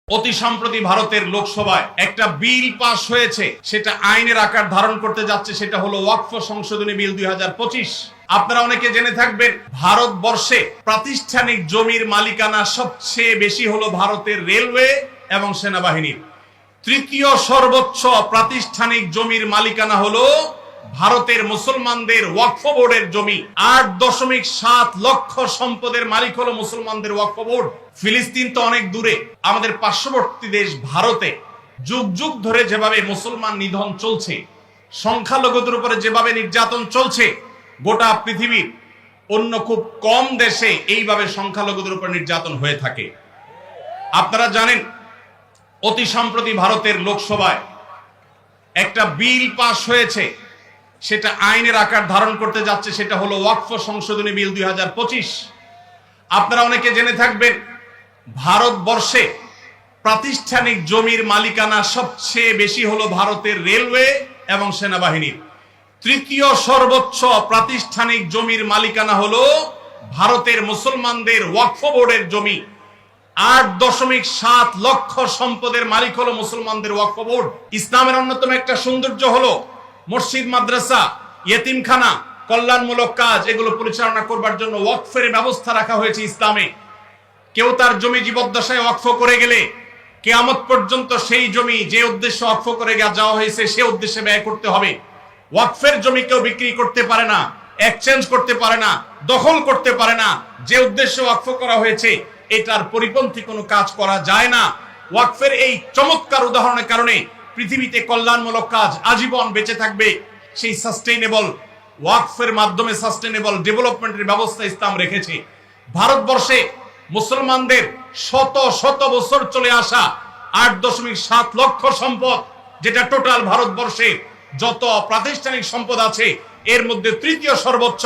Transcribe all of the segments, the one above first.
অতি সম্প্রতি ভারতের লোকসভায় একটা বিল পাস হয়েছে, সেটা আইনের আকার ধারণ করতে যাচ্ছে। সেটা হলো ওয়াকফ সংশোধনী বিল 2025। আপনারা অনেকে জেনে থাকবেন, ভারতবর্ষে প্রাতিষ্ঠানিক জমির মালিকানা সবচেয়ে বেশি হলো ভারতের রেলওয়ে এবং সেনাবাহিনীর। তৃতীয় সর্বোচ্চ প্রাতিষ্ঠানিক জমির মালিকানা হলো ভারতের মুসলমানদের ওয়াকফ বোর্ডের জমি। 8.7 লক্ষ সম্পদের মালিক হলো মুসলমানদের ওয়াকফ বোর্ড। ফিলিস্তিন তো অনেক দূরে, আমাদের পার্শ্ববর্তী দেশ ভারতে যুগ যুগ ধরে যেভাবে মুসলমান নিধন চলছে, সংখ্যালঘুদের উপরে যেভাবে নির্যাতন চলছে, গোটা পৃথিবীর অন্য খুব কম দেশে এইভাবে সংখ্যালঘুদের উপর নির্যাতন হয়ে থাকে। আপনারা জানেন, অতি সম্প্রতি ভারতের লোকসভায় একটা বিল পাস হয়েছে, সেটা আইনের আকার ধারণ করতে যাচ্ছে। সেটা হলো ওয়াকফ সংশোধনী বিল 2025। আপনারা অনেকে জেনে থাকবেন, ভারতবর্ষে প্রাতিষ্ঠানিক জমির মালিকানা সবচেয়ে বেশি হলো ভারতের রেলওয়ে এবং সেনাবাহিনীর। তৃতীয় সর্বোচ্চ প্রাতিষ্ঠানিক জমির মালিকানা হলো ভারতের মুসলমানদের ওয়াকফ বোর্ডের জমি। 8.7 লক্ষ সম্পদের মালিক হলো মুসলমানদের ওয়াকফ বোর্ড। ইসলামের অন্যতম একটা সৌন্দর্য হলো মসজিদ, মাদ্রাসা, ইয়েতিমখানা, কল্যাণমূলক কাজ, এগুলো পরিচালনা করবার জন্য ওয়াকফের ব্যবস্থা রাখা হয়েছে ইসলামে। কেউ তার জমি জীবদ্দশায় ওয়াকফ করে গেলে কিয়ামত পর্যন্ত সেই জমি যে উদ্দেশ্যে ওয়াকফ করে যাওয়া হয়েছে সে উদ্দেশ্যে ব্যয় করতে হবে। ওয়াকফের জমি কেউ বিক্রি করতে পারে না, এক্সচেঞ্জ করতে পারে না, দখল করতে পারে না। যে উদ্দেশ্যে ওয়াকফ করা হয়েছে এটার পরিপন্থী কোনো কাজ করা যায় না। ওয়াকফের এই চমৎকার উদাহরণের কারণে পৃথিবীতে কল্যাণমূলক কাজ আজীবন বেঁচে থাকবে। সেই সাস্টেইনেবল ওয়াকফের মাধ্যমে সাস্টেইনেবল ডেভেলপমেন্টের ব্যবস্থা ইসলাম রেখেছে। ভারতবর্ষে মুসলমানদের শত শত বছর চলে আসা 8.7 লক্ষ সম্পদ, যেটা টোটাল ভারতবর্ষে যত প্রাতিষ্ঠানিক সম্পদ আছে এর মধ্যে তৃতীয় সর্বোচ্চ।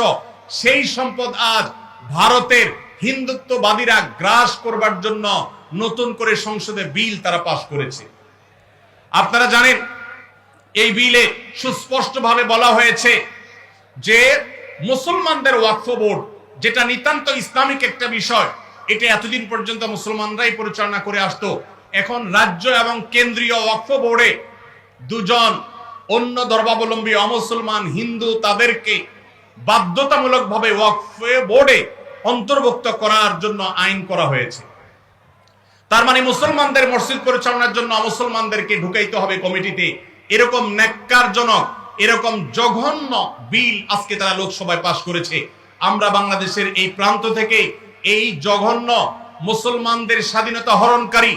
সেই সম্পদ আজ ভারতের হিন্দুত্ববাদীরা গ্রাস করবার জন্য নতুন করে সংসদে বিল তারা পাশ করেছে। আপনারা জানেন, এই বিলে সুস্পষ্টভাবে বলা হয়েছে যে মুসলমানদের ওয়াকফ বোর্ড, যেটা নিতান্ত ইসলামিক একটা বিষয়, এটা এতদিন পর্যন্ত মুসলমানরাই পরিচালনা করে আসতো। এখন রাজ্য এবং কেন্দ্রীয় ওয়াকফ বোর্ডে দুজন অন্য ধর্মাবলম্বী অমুসলমান হিন্দু তাদেরকে বাধ্যতামূলকভাবে ওয়াকফ বোর্ডে অন্তর্ভুক্ত করার জন্য আইন করা হয়েছে। তার মানে মুসলমানদের মসজিদ পরিচালনার জন্য মুসলমানদেরকে ঢুকাইতে হবে কমিটিতে। এরকম ন্যাক্কারজনক, এরকম জঘন্য বিল আজকে তারা লোকসভায় পাশ করেছে। আমরা বাংলাদেশের এই প্রান্ত থেকে এই জঘন্য মুসলমানদের স্বাধীনতা হরণকারী